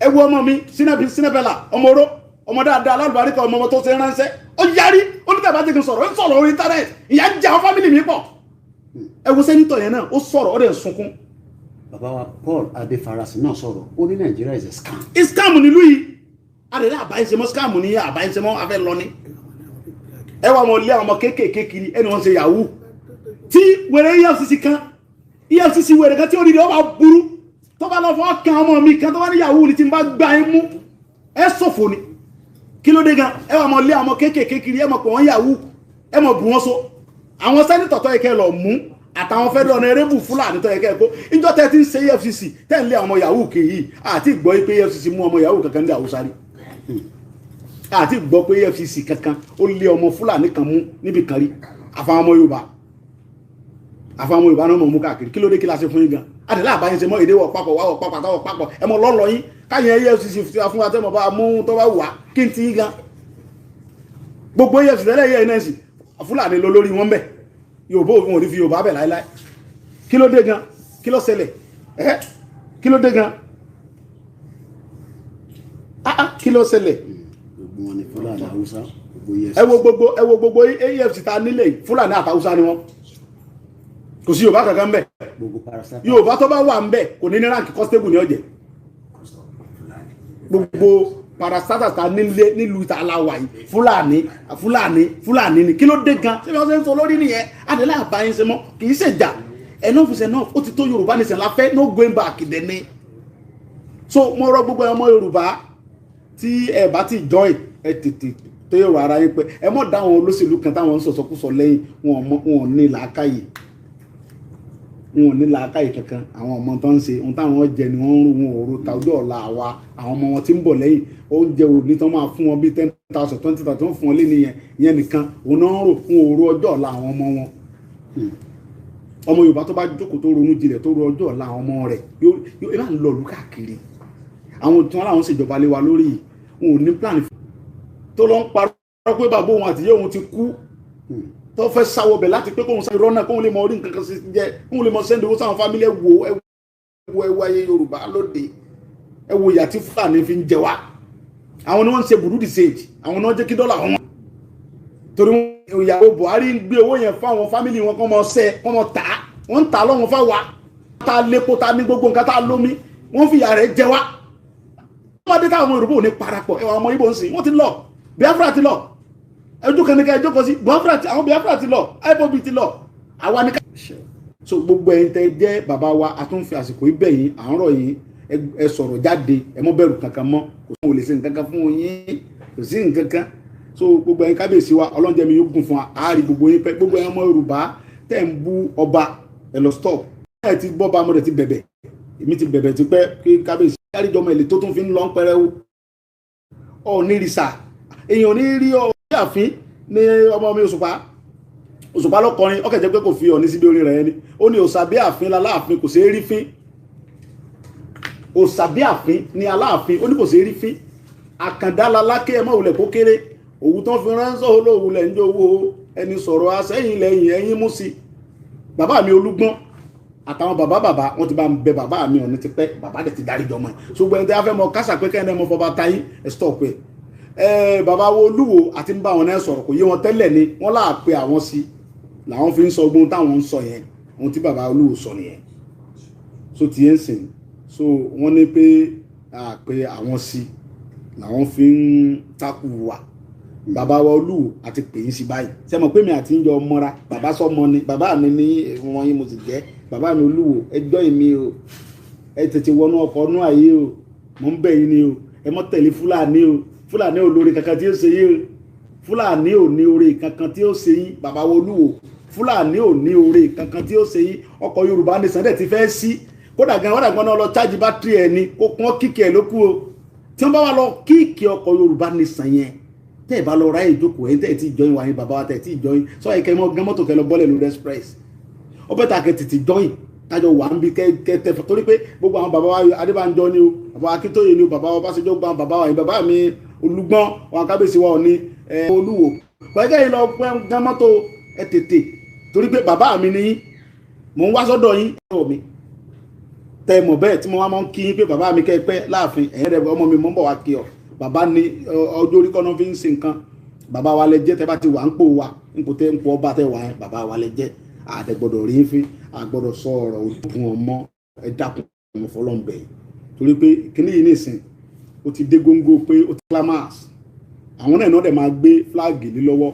ẹ wo ọmọ mi sinabela ọmọ oró ọmọ dáadáa alálùbáríkà ọmọ tó ṣe ránṣẹ́ ó yarí onítàbá ti kì í sọ̀rọ̀ ó ń sọ̀rọ̀ orí íńtánẹ́ẹ̀tì ìyá ń jẹ àwọn fámìlì mi pọ̀ ẹ wo sẹ́nitọ̀ yẹn náà ó sọ̀rọ̀ ó dẹ̀ sunkún. bàbá wa Paul Adéfarasí náà sọ̀rọ̀ ó ní Nàìjíríà is a scam. scam nílùú yìí àdéhùn àbáyéṣemọ́ scam ní àbáyéṣemọ́ afẹ́ lọ ní. ẹ wà wọn lé àwọn ọmọ kéékèèké kiri ẹni wọn ṣe yahoo tí wèrè EFCC wèrè kan tí ó rí rí ọba burú tó bá lọ fọ́ kan ọmọ mi kan tó bá ní yahoo ní tí n bá gbá ẹ mú ẹ ṣòfò ni kí ló dé gan ẹ wà wọn lé àwọn kéékèèké kiri ẹ mọ̀ pé wọ́n yahoo ẹ mọ̀ bù wọ́n so àwọn sẹ́nitọ̀ tó yẹ kẹ́ lọ mú àtàwọn fẹ́ẹ́ lọ́nà erébù Fúlàní tó yẹ kẹ́ kó ìjọ tẹ́ ti ń ṣe EFCC tẹ́ ń lé àwọn yahoo kèyí àti gbọ́ pé EFCC mú ọmọ yahoo kankan ní Haúsá rí àti gbọ́ pé EFCC kankan ó lé ọmọ Fúlàní kan mú níbi kan rí àfàwọn ọmọ Yorùbá náà mọ̀ mú káàkiri kí ló dé kí la ṣe fún yín gan àdìlá àbáyé ṣe mọ́ èdè wọ̀ papọ̀ wáwọ̀ papọ̀ àtàwọ̀ papọ̀ ẹ mọ̀ lọ́lọ́ yín káyọ̀ EFCC fi fún wa tẹ́mọ̀ bá mú tó bá wà kí n ti yín gan gbogbo EFCC tẹ́lẹ̀ yẹ iná sí Fúlàní ló lórí wọn bẹ̀ Yorùbá òfin ò ní fi Yorùbá bẹ̀ láíláí kí ló dé gan kí ló ṣẹlẹ̀ kí ló dé gan kí ló ṣẹlẹ̀ gbogbo wọn ni Fúlàní Haúsá ẹ wo gbogbo EFCC ta nílẹ̀ Fúlàní àtàwùsá ni wọn kò sí Yorùbá kankan bẹ̀ Yorùbá tó bá wà ń bẹ̀ kò ní ní ránkì constable ní ọ̀jẹ̀ gbogbo parastatus ta nílé nílùú ìta aláwà yìí Fúlàní ni kí ló dé gan ṣé bí wọ́n ṣe ń sọ lórí nìyẹn adìlá àbáyé ṣe mọ́ kì í ṣèjà enough is enough ó ti tó Yorùbá ní sẹ́la fẹ́ no going back dẹ̀ ni so mo rọ gbogbo ọmọ Yorùbá tí ẹ bá ti join ẹ tètè tó yọrọ ara yín pé ẹ mọ̀ dá àwọn olóṣèlú kan táwọn ń sọ̀sọ̀kúsọ lẹ́yìn wọn ní làákàyè wọn ò ní làákàyè kankan àwọn ọmọ tó ń ṣe ohun táwọn jẹ ni wọ́n ń rú wọn òru ta ọjọ́ ọ̀la àwa àwọn ọmọ wọn tí ń bọ̀ lẹ́yìn oúnjẹ òní tó máa fún wọn bíi 10,000 20,000 tó ń fún wọn lé nìyẹn ìyẹn nìkan òun náà ń rò fún òru ọjọ́ ọ̀la àwọn ọmọ wọn. ọmọ Yorùbá tó bá jókòó tó ronú jinlẹ̀ tó ro ọjọ́ ọ̀la àwọn ọmọ rẹ̀ yóò máa lọ lù káàkiri àwọn tí wọ́n láwọn ṣèjọba lé wa lórí wọn ò ní plan tó lọ ń parọ́ pé bàbá òun àtìyẹ́ òun ti kú tó fẹ́ sáwọ́ bẹ̀ láti pé kóhun sáré rọ́nà kóhun lè mọ orí nǹkan kan sí jẹ́ kóhun lè mọ sẹ́ndì owó sáwọn fámílì ẹwọ ayé Yorùbá lóde ẹwọ ìyà tí Fúlàní fi ń jẹ wá àwọn ni wọ́n ń ṣe burúdi sage àwọn náà jẹ́ kí dọ́là wọn torí ìyàwó Buhari ń gbé owó yẹn fún àwọn fámílì wọn kọ́ mọ sẹ́ kọ́ mọ tà wọ́n ń tà lọ́wọ́n fáwa ta lépo ta ní gbogbo nǹkan tá lómi wọ́n fi ìyà rẹ̀ jẹ wá wọ́n dé táwọn Yorùbá ò ní parapọ̀ ẹwà ọmọ Ìgbò ń sìn wọ́n ti lọ Biafra ti lọ ẹjọ́ kan ní ká ẹjọ́ kan sí àwọn Biafra ti lọ IPOB ti lọ àwa ní ká. so gbogbo ẹ̀yin tẹ́ jẹ́ bàbá wa a tún fi àsìkò ibẹ̀ yín à ń rọ̀ yín ẹ sọ̀rọ̀ jáde ẹ mọ́ bẹ̀rù kankan mọ́ kò sí òun lè ṣe nǹkan kan fún yín kò sí nǹkan kan so gbogbo ẹ̀yin kábíyèsí wa ọlọ́njẹ́ mi yóò gùn fún wa àárí gbogbo yín pẹ́ gbogbo ẹ̀yin ọmọ Yorùbá tẹ́ ń bú ọba ẹ lọ stop ẹ ti bọ́ bá mọ́tẹ́ ti bẹ̀bẹ̀ èmi ti bẹ̀bẹ̀ ti pẹ́ kí kábíyèsí káríjọmọ èlé tó tún fi ń lọ pẹ́rẹ́wó ọ̀ ní rìsà èèyàn ní rí ọ àfin ní ọmọ mi Òṣùpá lọ́kọrin ọkẹ̀ jẹ́ pé kò fi ọ̀ ní síbi orin rẹ̀ ni ó ní òsàbí àfin láláàfin kò sí rí fín òsàbí àfin ní aláàfin ó ní kò sí rí fín àkàndá lalákè ẹmọ òwúlẹ̀ kó kéré òwú tán fi ránṣọ́ olóòwúlẹ̀ ń jówó ẹni sọ̀rọ̀ asẹ́yìn lẹ́yìn ẹ̀yìn mú sí bàbá mi Olúgbọ́n àtàwọn bàbá wọn ti bá ń bẹ bàbá mi ọ̀ní ti pẹ́ bàbá dẹ̀ ti darí jọmọ ẹ̀ ṣùgbọ́n ẹni tí a fẹ́ mọ kásà pé kẹ́hìn ẹmọ fọba táyín ẹ̀ stop ẹ̀ bàbá wo Olúwo àti ń bá wọn náà sọ̀rọ̀ kò yé wọn tẹ́lẹ̀ ni wọ́n láà pé àwọn sí làwọn fi ń sọ ogun táwọn ń sọ yẹn ohun tí bàbá Olúwo sọ nìyẹn so ti yẹn sìn so wọ́n ní pé pé àwọn sí làwọn fi ń takù wà bàbá wa Olúwo àti pè yín sí báyìí ṣé mọ̀ pé mi àti ń jọ mọ́ra bàbá sọmọ ni bàbá mi ní wọn yín mo sì jẹ́ bàbá mi Olúwo ẹjọ́ ìmí o ẹ tètè wọnú ọkọ̀ ọ̀nú ayé o mò ń bẹ̀ yín ni o ẹ mọ́ tẹ̀lé Fúlàní o Fúlàní ò lórí kankan tí ó ṣe yín o Fúlàní ò ní oore kankan tí ó ṣe yín bàbá wa Olúwo Fúlàní ò ní oore kankan tí ó ṣe yín ọkọ̀ Yorùbá Nation dẹ̀ ti fẹ́ sí kódà gan wọ́n dàgbọ́n náà lọ chájì bátìrì ẹ̀ ni kó pọ́n kíkì ẹ̀ ló kú o tí wọ́n bá wà lọ kíkì ọkọ̀ Yorùbá Nation yẹn tẹ́ ẹ̀ bá lọ ráyè ìjókòó ẹ̀ tẹ́ ẹ̀ tí ìjọyìn wà yín bàbá wa tẹ́ ẹ̀ tí ìjọyìn sọ ẹ̀kẹ́ mọ́ gán mọ́tò kẹ́ lọ bọ́lẹ̀ lórí express ọbẹ̀ tà kẹ́ tètè jọyìn tájọ wà ń bi kẹ́ torí pé gbogbo àwọn bàbá wa Adébánjọ ni o bàbá Akíntóyè ni o bàbá wa Ọbásanjọ́ gba bàbá wa yìí bàbá mi Olúgbọ́n wọn kábíyèsí wa ò ní Olúwo pẹ̀lú yìí lọ gán mọ́tò ẹ̀ tètè torí pé bàbá mi ni mò ń wá sọ́dọ̀ yín ẹ̀rọ mi tẹ́ mọ̀ bẹ́ẹ̀ tí mo wá mọ́ ń kí yín pé bàbá mi kẹ́ pẹ́ láàfin ẹ̀yìn rẹ̀ ọmọ mi mọ́ ń bọ̀ wá kí ọ bàbá ní ọjọ́ orí kọ́nà fi ń ṣe nǹkan bàbá wa lẹ jẹ́ tẹ́ bá ti wà ń pò wa ń pò tẹ́ ń pò ọba tẹ́ wà yẹn bàbá wa lẹ jẹ́ àdẹ̀gbọ́dọ̀ rí fín àgbọ́dọ̀ sọ ọ̀rọ̀ òdùn ọmọ ẹ dákun ọmọ fọlọ́ǹbẹ̀ torí pé kíní yìí nìsín ó ti dé góńgó pé ó ti clamas àwọn náà dẹ̀ máa gbé fúláàgì lé lọ́wọ́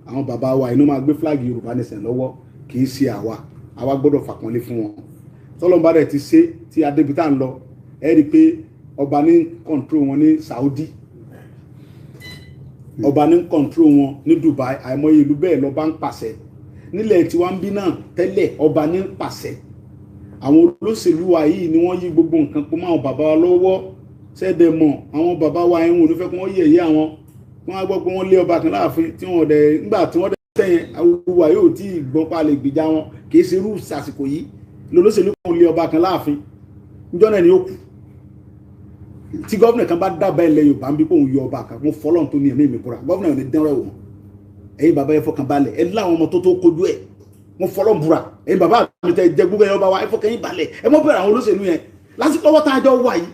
àwọn bàbá wa iná máa gbé fúláàgì Yorùbá Nation lọ́wọ́ kì í ṣe àwa gbọ́dọ̀ fàpọ́nlé fún wọn tọ́lọ́mbà rẹ̀ ti ṣe tí adébítà ń lọ ẹ rí i pé ọba ní control wọn ní Saudi ọba ní control wọn ní Dubai àìmọye ìlú bẹ́ẹ̀ lọ́ba ń pàṣẹ nílẹ̀ tí wọ́n ń bí náà tẹ́lẹ̀ ọba ní pàṣẹ àwọn olóṣèlú wa yìí ni wọ́n yí gbogbo nǹkan pọ̀ mọ́ àwọn bàbá wa lọ́wọ́ sẹ́dẹ̀ mọ̀ àwọn bàbá wa ẹ̀hún ò ní fẹ́ kí wọ́n yẹ̀yẹ́ àwọn wọ́n á gbọ́ pé wọ́n lé ọba kan láàfin tí wọ́n dẹ̀ nígbà tí wọ́n dẹ̀ tẹ̀yẹn àwùwà yóò tí ì gbọ́n pa lè gbìjà wọn kì í ṣe irú àsìkò yìí lolóṣèlú kan lé ọba kan láàfin níjọ́ náà ni ó kù tí gọ́ọ̀nà kan bá dábàá ilẹ̀ Yorùbá ń bí kóun yọ ọba kan wọ́n fọlọ́n tó ní ẹ̀mí mi búra gọ́ọ̀nà ò ní dẹ́rẹ́ wọn ẹ̀yin bàbá yẹn fọkàn balẹ̀ ẹ láwọn ọmọ tó kojú ẹ̀ wọ́n fọlọ́n búra ẹ̀yin bàbá mi tẹ jẹ gbogbo ẹ̀yin ọba wa ẹ fọkàn yín balẹ̀ ẹ mọ́ bẹ̀rẹ̀ àwọn olóṣèlú yẹn lásìkò ọwọ́ tá a jọ wà yìí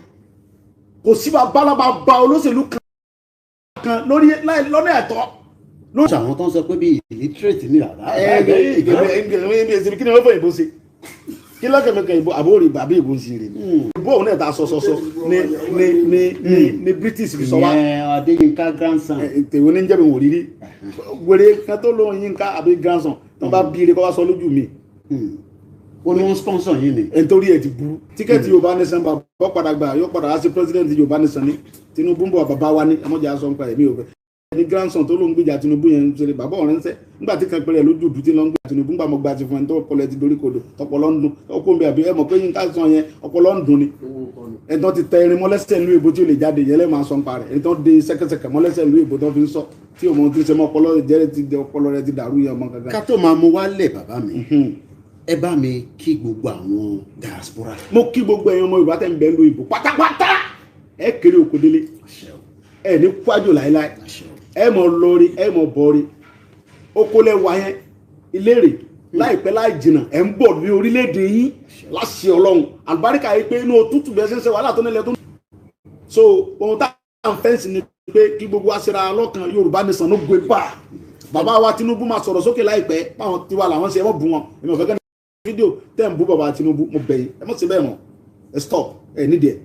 kò sí bàbá ba olóṣèlú kan lórí lọ́nà ẹ̀tọ́. lóṣù àwọn tó ń sọ pé bí illiterate ní àbá. kí ni wọ́n fọ ìbò ṣe kí lọ́kẹ̀mẹ́kẹ̀ ìbò àbórí bàbí ìbò ń ṣe rè ní. ìbò òun náà ta sọ́sọ́sọ́ ní British fi sọ wá. Adéyínká grandson. tèwé ní jẹ́bi wò rírí wèrè kan tó lóun Yínká àbí grandson tó bá bí ire kọ́ wá sọ lójú mi. ó ní wọ́n sponsor yín ni. nítorí ẹ̀ ti burú tíkẹ́ẹ̀tì Yorùbá Nation bá bọ́ padà gbà yóò padà wá sí president Yorùbá Nation ní Tinubu ń bọ̀ bàbá wa ní ẹmọ́jà sọ ń pa ẹ̀mí òfẹ́ ní grandson tó ló ń gbèjà Tinubu yẹn ń ṣe bàbá ọ̀rẹ́ ń sẹ́ nígbà tí kan pẹ̀lẹ́ lójú òdú tí ló ń gbèjà Tinubu ńgbà mọ́ gba ti fún ẹni tó ọpọlọ ti dorí kodò ọpọlọ ń dun ọkọ mi àbí ẹ mọ̀ pé Yínká sọ yẹn ọpọlọ ń dun ni ẹ̀tọ́ ti tẹ irin mọ́lẹ́sẹ̀ ìlú èbó tí ó lè jáde yẹn lẹ́ẹ̀ máa sọ ń parẹ́ ẹ̀tọ́ de sẹ́kẹsẹkẹ mọ́lẹ́sẹ̀ ìlú èbó tó fi ń sọ tí òun ti ṣe mọ́ ọpọlọ rẹ ti dàrú yẹn ọmọ kankan. ká tó máa mú wálẹ̀ bàbá mi ẹ bá mi kí gbogbo àwọn diaspora. mo kí gbogbo ẹ̀yin ọmọ Yorùbá tẹ́ ń bẹ lu ìbò pátápátá ẹ kéré òkú délé ẹ ní kwájú láéláé ẹ mọ lórí ẹ mọ bọrí okòlẹ wà yẹn ìlérè láìpẹ́ láì jìnnà ẹ ń bọ̀ ní orílẹ̀-èdè yín láṣẹ Ọlọ́run àlùbáríkà yìí pé inú òtútù bẹ́ẹ̀ ṣe ń ṣe wàhálà tó nílẹ̀ tó ń so ohun tá à ń fẹ́ǹsì ni pé kí gbogbo wa ṣera lọ́kàn Yorùbá nìsan ló gbé bá bàbá wa Tinubu máa sọ̀rọ̀ sókè láìpẹ́ báwọn tiwa làwọn ṣe ẹ mọ̀ bú wọn èmi ò fẹ́ kẹ́ fídíò tẹ́ ń bú bàbá Tinubu mo bẹ̀ yín ẹ mọ̀ sí bẹ́ẹ̀ mọ̀ ẹ stop ẹ nídìí ẹ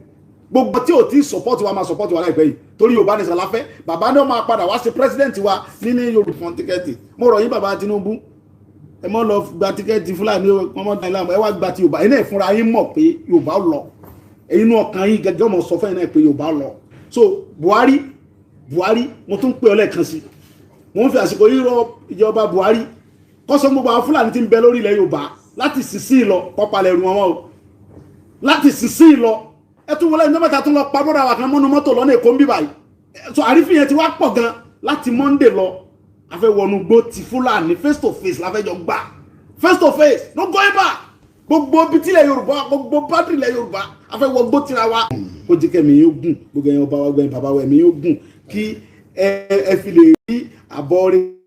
gbogbo tí ò tí support wa máa support wa láìpẹ́ yìí torí Yorùbá nìsan la fẹ́ bàbá náà máa padà wá sí president wa nínú Yorùbá tíkẹ́ẹ̀tì mo rọ̀ yín bàbá Tinubu ẹ mọ́ lọ gba tíkẹ́ẹ̀tì Fúlàní ọmọdé ìlànà ẹ wá gba ti Yorùbá ẹ náà fúnra yín mọ̀ pé Yorùbá lọ inú ọkàn yín gẹ́gẹ́ ọmọ sọ fẹ́yìn náà pé Yorùbá lọ so Buhari mo tún pè ọ lẹ́ẹ̀kan sí mo ń fi àsìkò yìí rọ ìjọba Buhari kọ́sọ́ gbogbo àwọn Fúlàní tí ń bẹ lórí ilẹ̀ Yorùbá láti sísí lọ kọ́palẹ̀ ẹ̀rù wọn o láti sísí lọ ẹ tún wọlé ẹjọ́ mẹ́ta tún lọ pa bọ́dà wà kan mọ́nu mọ́tò lọ́nà Èkó ń bí báyìí so àrífín yẹn ti wá pọ̀ gan láti Monday lọ afẹ́wọ̀nù gbó ti Fúlàní face to face láfẹ́jọ gbà face to face no going back gbogbo bitílẹ̀ Yorùbá gbogbo bátìrì ilẹ̀ Yorùbá afẹ́wọ̀ gbó tira wa ó jẹ́ kẹ́mi yóò gùn gbogbo ẹ̀yàn ọba wa gbẹ̀yìn bàbá wa ẹ̀mí yóò gùn kí ẹ fi lè rí àbọ̀ rẹ̀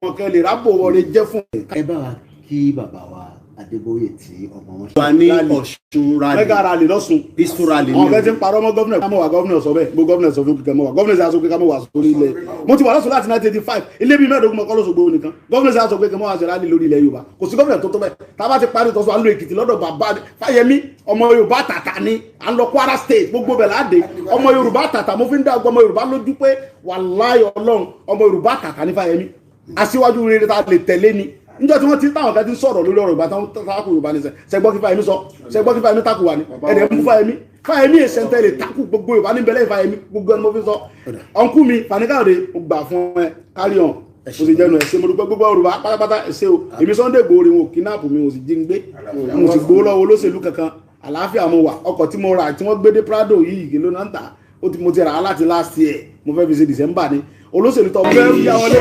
wọn kẹ́ lè rábò wọlé jẹ́ fún ẹ bá wa kí bàbá wa Adébóyè tí ọmọ wọn ṣe wà ní Ọ̀ṣun rally mega rally lọ́sùn peaceful rally àwọn kẹ́ ti ń parọ́ mọ́ gọ́vnà kámọ́ wà gọ́vnà sọ bẹ́ẹ̀ gbogbo gọ́vnà sọ fún kíkẹ́ mọ́ wà gọ́vnà sọ pé kámọ́ wà sórí ilẹ̀ mo ti wà lọ́sùn láti 1985 ilé bíi mẹ́ẹ̀ẹ́dógún mọ́kọ́ lọ́sùn nìkan gọ́vnà sọ pé kámọ́ wà sí rally lórí ilẹ̀ Yorùbá kò sí gọ́vnà tó tó bẹ́ẹ̀ tá a bá ti parí tọ́sọ à ń lo Èkìtì lọ́dọ̀ bàbá Fáyẹmí ọmọ Yorùbá tàtà ni à ń lọ Kwara State gbogbo bẹ̀ láde ọmọ Yorùbá tàtà mo fi ń dá ọmọ Yorùbá lójú pé wàláhì Ọlọ́run ọmọ Yorùbá tàtà ní Fáyẹmí aṣíwájú rere ta lè tẹ̀lé ni níjọ́ tí wọ́n ti táwọn kan ti sọ̀rọ̀ lórí ọ̀rọ̀ ìgbà táwọn takù Yorùbá ní sẹ́ ṣẹgbọ́n kí Fáyẹmí sọ ṣẹgbọ́n kí Fáyẹmí takù wà ní ẹ̀dẹ̀ mú Fáyẹmí èsẹ̀ntẹ́ lè takù gbogbo Yorùbá ní bẹ̀lẹ̀ Fáyẹmí gbogbo ẹni mo fi sọ ọ̀nkú mi Fani-Káyọ̀dé mo gbà fún ẹ kárí ọ̀n mo sì jẹnu ẹ̀sẹ̀ mo dúpẹ́ gbogbo Yorùbá pátápátá ẹ̀sẹ̀ o èmi Sunday Igboho rè wọn kidnap mi mo sì jí ń gbé mo sì gbowó lọ́wọ́ olóṣèlú kankan àlàáfíà mo wà ọkọ̀ tí mo rà tí wọ́n gbé dé Prado yìí kí ló náà ń tà mo ti rà á láti last year mo fẹ́ fi ṣe December ni olóṣèlú tó fẹ́ yá wọlé